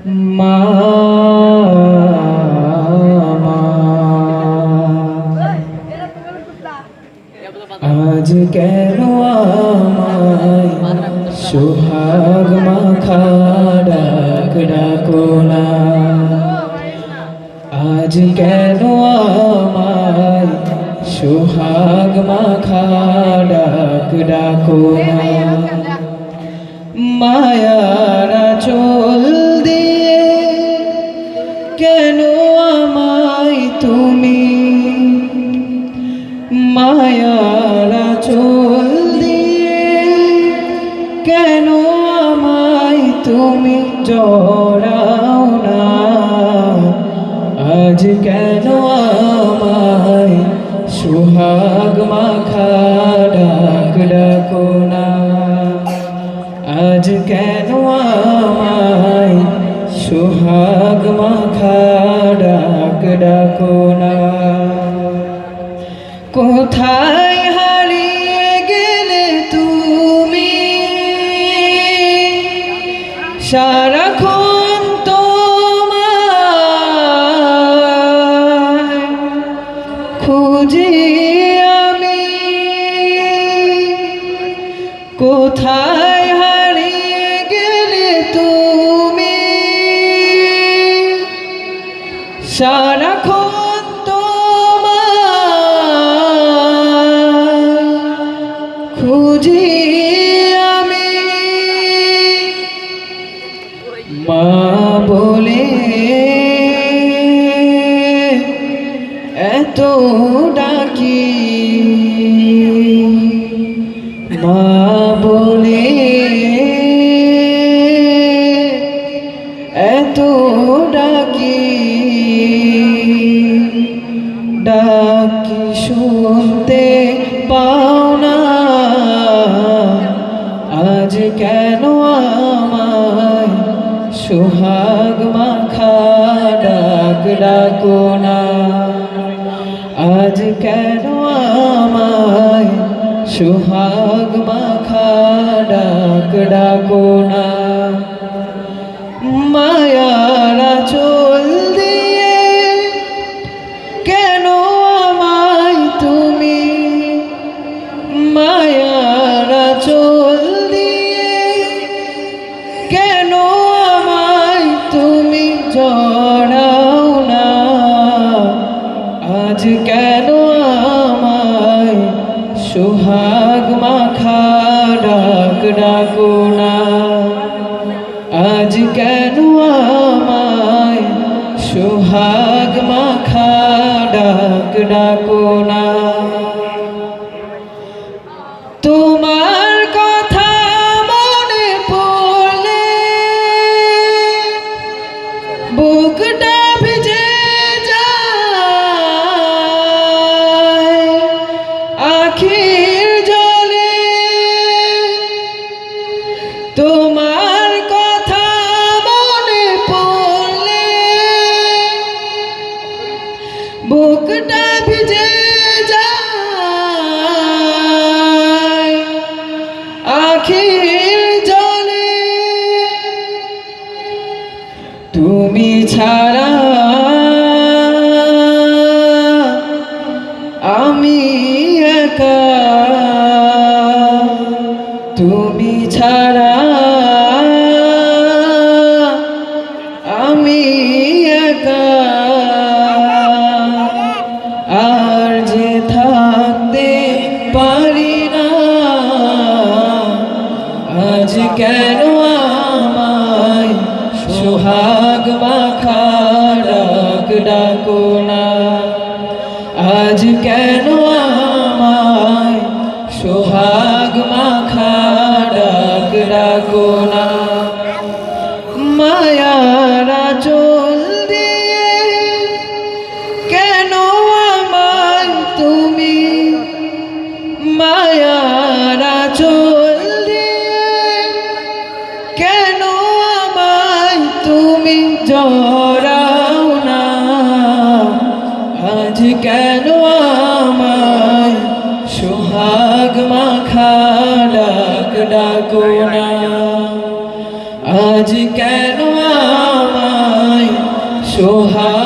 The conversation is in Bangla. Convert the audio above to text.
মা আজ কেন আমায় সোহাগ মাখা ডাক ডাকো না, আজ কেন আমায় সোহাগ মাখা ডাক ডাকো না। মায়ার আঁচল দিয়ে কেন আমায় তুমি, মায়ার আঁচল দিয়ে কেন আমায় তুমি জড়াও না, আজ কেন আমায় সোহাগ মাখা ডাক ডাকো না, আজ কেন আমায় সোহাগ মাখা ডাক ডাকো না। কোথায় হারিয়ে গেলে তুমি, সারাক্ষণ তোমায় খুঁজি আমি, কোথায় হারিয়ে গেলে তুমি, সারাক্ষণ খুঁজি আমি। মা বলে এত ডাকি, মা বলে এত ডাকি, ডাকি শুনতে পাও না, আজ কেন আমায় সোহাগ মাখা ডাক ডাকো না, আজ কেন আমায় সোহাগ মাখা ডাক ডাকো না। মায়ার আঁচল দিয়ে কেন আমায় তুমি, মায়ার আঁচল দিয়ে কেন আমায় তুমি জড়াও না, আজ কেন আমায় সোহাগ মাখা ডাক ডাকো না, আজ কেন আমায় সোহাগ মাখা ডাক ডাকো না। তোমার কথা মনে পড়লে বুকটা ভিজে যায় আখির জলে, তোমার কথা মনে পড়লে বুকটা ভিজে যায় আখির জলে, তুমি ছাড়া আমি একা, তুমি ছাড়া আমি একা, আর যে থাকতে পারি না, আজ কেন আমায় সোহাগ মাখা ডাক ডাকো না, আজ কেন আমায় সোহাগ মাখা ডাক ডাকো না। মায়ার আঁচল দিয়ে কেন আমায় তুমি, মায়ার আঁচল দিয়ে কেন আমায় তুমি জড়াও না, আজ কেন আমায় সোহাগ মাখা ডাক ডাকো না, আজ কেন সোহাগ